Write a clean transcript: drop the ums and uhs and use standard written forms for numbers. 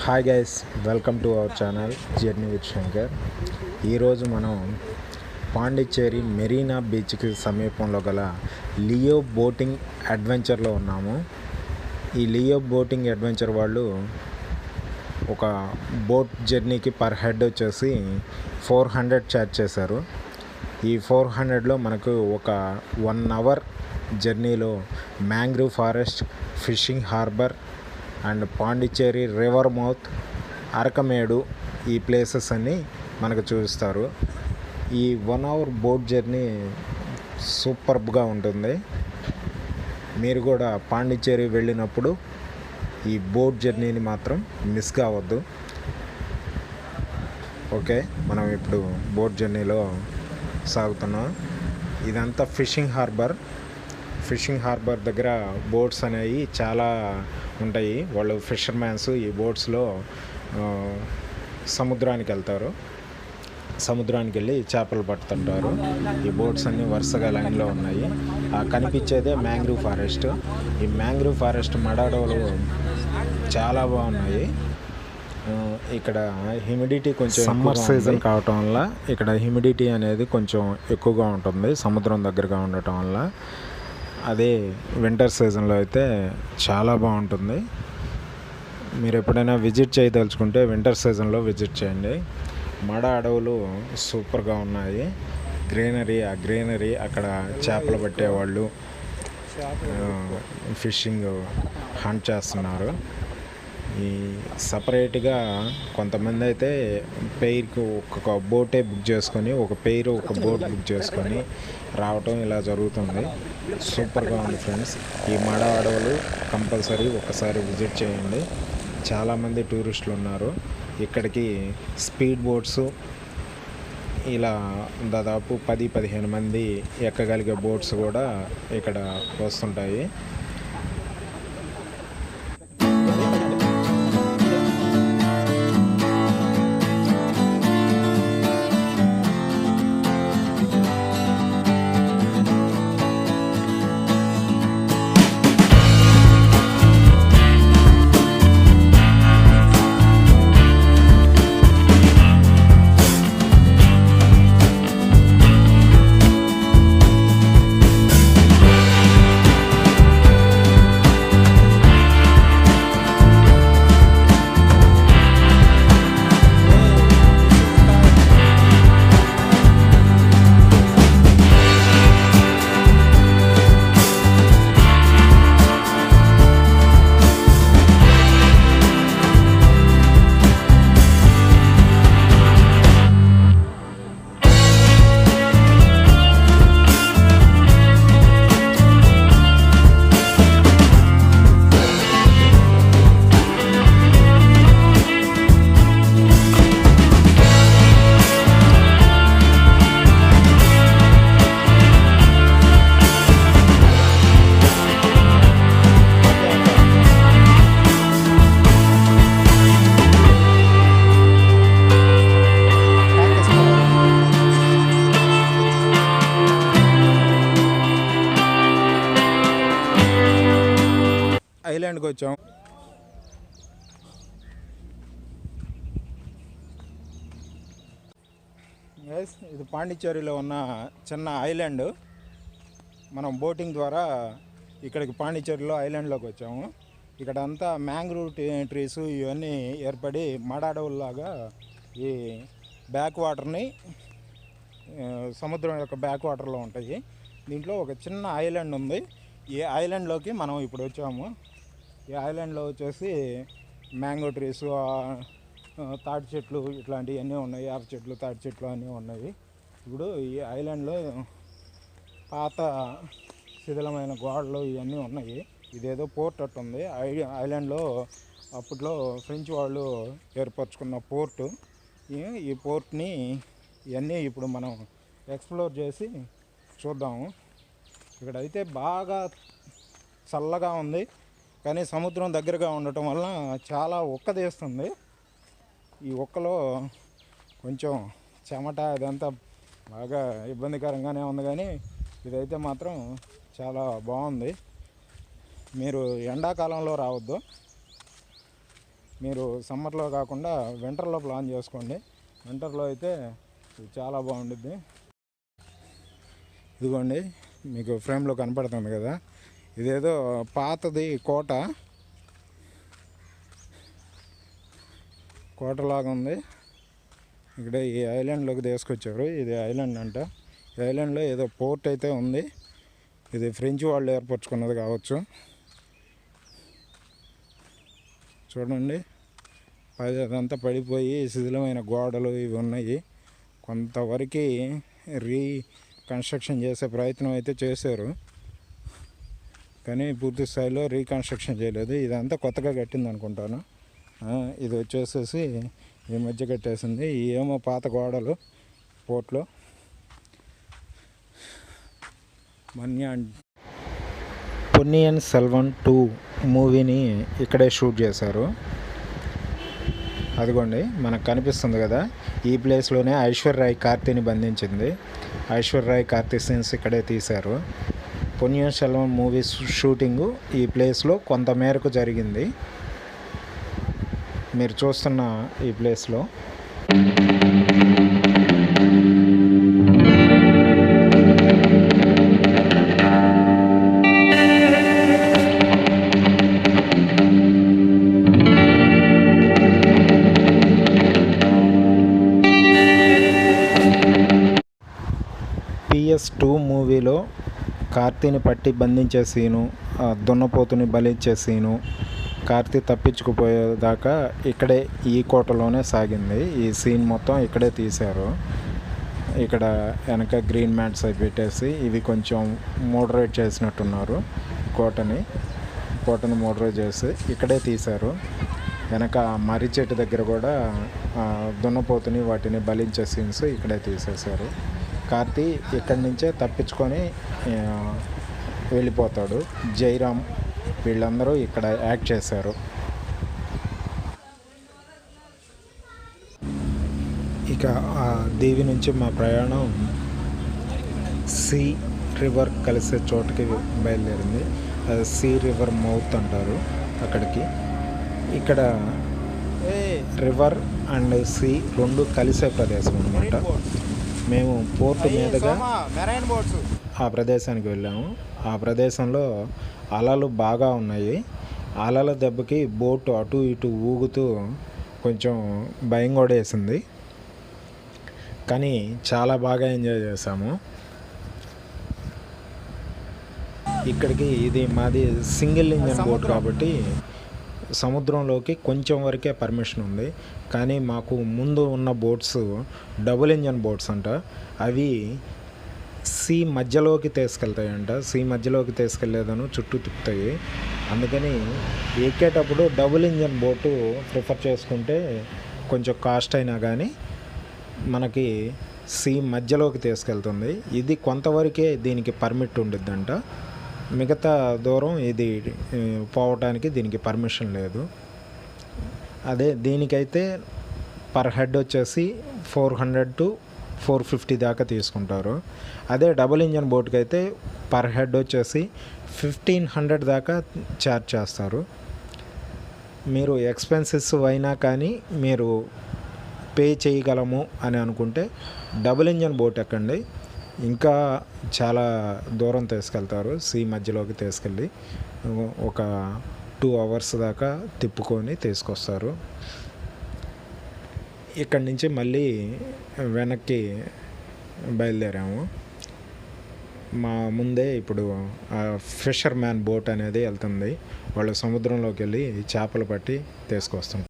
Hi guys, welcome to our channel journey with Shankar. ఈరోజు మనం పాండిచ్చేరి మెరీనా బీచ్కి సమీపంలో గల లియో బోటింగ్ అడ్వెంచర్లో ఉన్నాము. ఈ లియో బోటింగ్ అడ్వెంచర్ వాళ్ళు ఒక బోట్ జర్నీకి పర్ హెడ్ వచ్చేసి 400 ఛార్జ్ చేశారు. ఈ 400లో మనకు ఒక 1 అవర్ జర్నీలో mangrove forest, fishing harbour and Pondicherry river mouth, Arikamedu ఈ ప్లేసెస్ అన్నీ మనకు చూపిస్తారు. ఈ 1 అవర్ బోట్ జర్నీ సూపర్బ్గా ఉంటుంది. మీరు కూడా పాండిచ్చేరి వెళ్ళినప్పుడు ఈ బోట్ జర్నీని మాత్రం మిస్ కావద్దు. ఓకే, మనం ఇప్పుడు బోట్ జర్నీలో సాగుతున్నాం. ఇదంతా ఫిషింగ్ హార్బర్ దగ్గర బోట్స్ అనేవి చాలా ఉంటాయి. వాళ్ళు ఫిషర్మ్యాన్స్ ఈ బోట్స్లో సముద్రానికి వెళ్తారు. సముద్రానికి వెళ్ళి చేపలు పట్టుతుంటారు. ఈ బోట్స్ అన్నీ వరుసగా లైన్లో ఉన్నాయి. కనిపించేదే మ్యాంగ్రూవ్ ఫారెస్ట్. ఈ మ్యాంగ్రూవ్ ఫారెస్ట్ మడాడవలు చాలా బాగున్నాయి. ఇక్కడ హ్యూమిడిటీ కొంచెం సమ్మర్ సీజన్ కావటం వల్ల ఇక్కడ హ్యూమిడిటీ అనేది కొంచెం ఎక్కువగా ఉంటుంది సముద్రం దగ్గరగా ఉండటం వల్ల. అదే వింటర్ సీజన్లో అయితే చాలా బాగుంటుంది. మీరు ఎప్పుడైనా విజిట్ చేయదలుచుకుంటే వింటర్ సీజన్లో విజిట్ చేయండి. మడ అడవులు సూపర్గా ఉన్నాయి. ఆ గ్రీనరీ అక్కడ చేపలు పట్టేవాళ్ళు ఫిషింగ్ హంట్ చేస్తున్నారు. ఈ సపరేట్గా కొంతమంది అయితే పెయిర్కి ఒక్కొక్క బోటే బుక్ చేసుకొని ఒక బోట్ బుక్ చేసుకొని రావటం ఇలా జరుగుతుంది. సూపర్గా ఉంది ఫ్రెండ్స్. ఈ మడ అడవులు కంపల్సరీ ఒకసారి విజిట్ చేయండి. చాలామంది టూరిస్టులు ఉన్నారు ఇక్కడికి. స్పీడ్ బోట్స్ ఇలా దాదాపు 10-15 మంది ఎక్కగలిగే బోట్స్ కూడా ఇక్కడ వస్తుంటాయి. ఐలాండ్కి వచ్చాం. ఇది పాండిచ్చేరిలో ఉన్న చిన్న ఐలాండ్. మనం బోటింగ్ ద్వారా ఇక్కడికి పాండిచ్చేరిలో ఐలాండ్లోకి వచ్చాము. ఇక్కడ అంతా మ్యాంగ్రూవ్ ట్రీస్ ఇవన్నీ ఏర్పడి మడాడవుల్లాగా ఈ బ్యాక్ వాటర్ని సముద్రం యొక్క బ్యాక్ వాటర్లో ఉంటాయి. దీంట్లో ఒక చిన్న ఐలాండ్ ఉంది. ఈ ఐలాండ్లోకి మనం ఇప్పుడు వచ్చాము. ఈ ఐలాండ్లో వచ్చేసి మ్యాంగో ట్రీస్, తాటి చెట్లు ఇట్లాంటివన్నీ ఉన్నాయి. యాప చెట్లు, తాటి చెట్లు అన్నీ ఉన్నాయి. ఇప్పుడు ఈ ఐలాండ్లో పాత శిథిలమైన గోడలు ఇవన్నీ ఉన్నాయి. ఇదేదో పోర్ట్ అట్టు ఉంది. ఐలాండ్లో అప్పట్లో ఫ్రెంచ్ వాళ్ళు ఏర్పరచుకున్న పోర్టు. ఈ పోర్ట్ని ఇవన్నీ ఇప్పుడు మనం ఎక్స్ప్లోర్ చేసి చూద్దాము. ఇక్కడైతే బాగా చల్లగా ఉంది, కానీ సముద్రం దగ్గరగా ఉండటం వల్ల చాలా ఉక్కదీస్తుంది. ఈ ఉక్కలో కొంచెం చెమట ఇదంతా బాగా ఇబ్బందికరంగానే ఉంది, కానీ ఇదైతే మాత్రం చాలా బాగుంది. మీరు ఎండాకాలంలో రావద్దు, మీరు సమ్మర్లో కాకుండా వింటర్లో ప్లాన్ చేసుకోండి. వింటర్లో అయితే ఇది చాలా బాగుంటుంది. ఇదిగోండి మీకు ఫ్రేమ్లో కనపడుతుంది కదా, ఇదేదో పాతది కోటలాగా ఉంది. ఇక్కడ ఈ ఐలాండ్లోకి తీసుకొచ్చారు. ఇది ఐలాండ్ అంట. ఈ ఐలాండ్లో ఏదో పోర్ట్ అయితే ఉంది. ఇది ఫ్రెంచ్ వాళ్ళు ఏర్పరచుకున్నది కావచ్చు. చూడండి, అదంతా పడిపోయి శిథిలమైన గోడలు ఇవి ఉన్నాయి. కొంతవరకు రీకన్స్ట్రక్షన్ చేసే ప్రయత్నం అయితే చేశారు, కానీ పూర్తి స్థాయిలో రీకన్స్ట్రక్షన్ చేయలేదు. ఇదంతా కొత్తగా కట్టింది అనుకుంటాను. ఇది వచ్చేసేసి ఈ మధ్య కట్టేసింది. ఏమో పాత గోడలు పోర్ట్లో. పొన్నియిన్ సెల్వన్ 2 మూవీని ఇక్కడే షూట్ చేశారు. అదిగోండి మనకు కనిపిస్తుంది కదా, ఈ ప్లేస్లోనే ఐశ్వర్యరాయ్ కార్తీని బంధించింది. ఐశ్వర్యరాయ్ కార్తీ సీన్స్ ఇక్కడే తీశారు. పొన్నియిన్ సెల్వన్ మూవీ షూటింగు ఈ ప్లేస్లో కొంతమేరకు జరిగింది. మీరు చూస్తున్న ఈ ప్లేస్లో PS2 మూవీలో కార్తీని పట్టి బంధించే సీను, దున్నపోతుని బలిచ్చే సీను, కార్తీ తప్పించుకుపోయేదాకా ఇక్కడే ఈ కోటలోనే సాగింది. ఈ సీన్ మొత్తం ఇక్కడే తీశారు. ఇక్కడ వెనక గ్రీన్ మ్యాట్స్ అవి పెట్టేసి ఇవి కొంచెం మోడరేట్ చేసినట్టున్నారు. కోటని మోడరేట్ చేసి ఇక్కడే తీశారు. వెనక మర్రి చెట్టు దగ్గర కూడా దున్నపోతుని వాటిని బలించే సీన్స్ ఇక్కడే తీసేశారు. కార్తీ ఇక్కడి నుంచే తప్పించుకొని వెళ్ళిపోతాడు. జైరామ్ వీళ్ళందరూ ఇక్కడ యాక్ట్ చేశారు. ఇక ఆ దీవి నుంచి మా ప్రయాణం సీ రివర్ కలిసే చోటుకి బయలుదేరింది. అది సీ రివర్ మౌత్ అంటారు అక్కడికి. ఇక్కడ రివర్ అండ్ సీ రెండు కలిసే ప్రదేశం అన్నమాట. మేము పోర్టు మీదుగా ఆ ప్రదేశానికి వెళ్ళాము. ఆ ప్రదేశంలో అలలు బాగా ఉన్నాయి. అలల దెబ్బకి బోటు అటు ఇటు ఊగుతూ కొంచెం భయం కూడా వేసింది, కానీ చాలా బాగా ఎంజాయ్ చేసాము. ఇక్కడికి ఇది మాది సింగిల్ ఇంజన్ బోట్ కాబట్టి సముద్రంలోకి కొంచెం వరకే పర్మిషన్ ఉంది. కానీ మాకు ముందు ఉన్న బోట్స్ డబుల్ ఇంజన్ బోట్స్ అంట. అవి సీ మధ్యలోకి తీసుకెళ్తాయంట. సీ మధ్యలోకి తీసుకెళ్లేదను చుట్టూ తిప్పుతాయి. అందుకని ఎక్కేటప్పుడు డబుల్ ఇంజన్ బోటు ప్రిఫర్ చేసుకుంటే కొంచెం కాస్ట్ అయినా కానీ మనకి సీ మధ్యలోకి తీసుకెళ్తుంది. ఇది కొంతవరకే దీనికి పర్మిట్ ఉండిద్దంట. మిగతా దూరం ఇది పోవటానికి దీనికి పర్మిషన్ లేదు. అదే దీనికైతే పర్ హెడ్ వచ్చేసి 400 to 450 దాకా తీసుకుంటారు. అదే డబుల్ ఇంజన్ బోట్కి అయితే పర్ హెడ్ వచ్చేసి 1500 దాకా ఛార్జ్ చేస్తారు. మీరు ఎక్స్పెన్సెస్ అయినా కానీ మీరు పే చేయగలము అని అనుకుంటే డబుల్ ఇంజన్ బోట్ ఎక్కండి. ఇంకా చాలా దూరం తీసుకెళ్తారు. సీ మధ్యలోకి తీసుకెళ్ళి ఒక 2 hours దాకా తిప్పుకొని తీసుకొస్తారు. ఇక్కడి నుంచి మళ్ళీ వెనక్కి బయలుదేరాము. మా ముందే ఇప్పుడు ఫిషర్ మ్యాన్ బోట్ అనేది వెళ్తుంది. వాళ్ళు సముద్రంలోకి వెళ్ళి చేపలు పట్టి తీసుకొస్తుంటారు.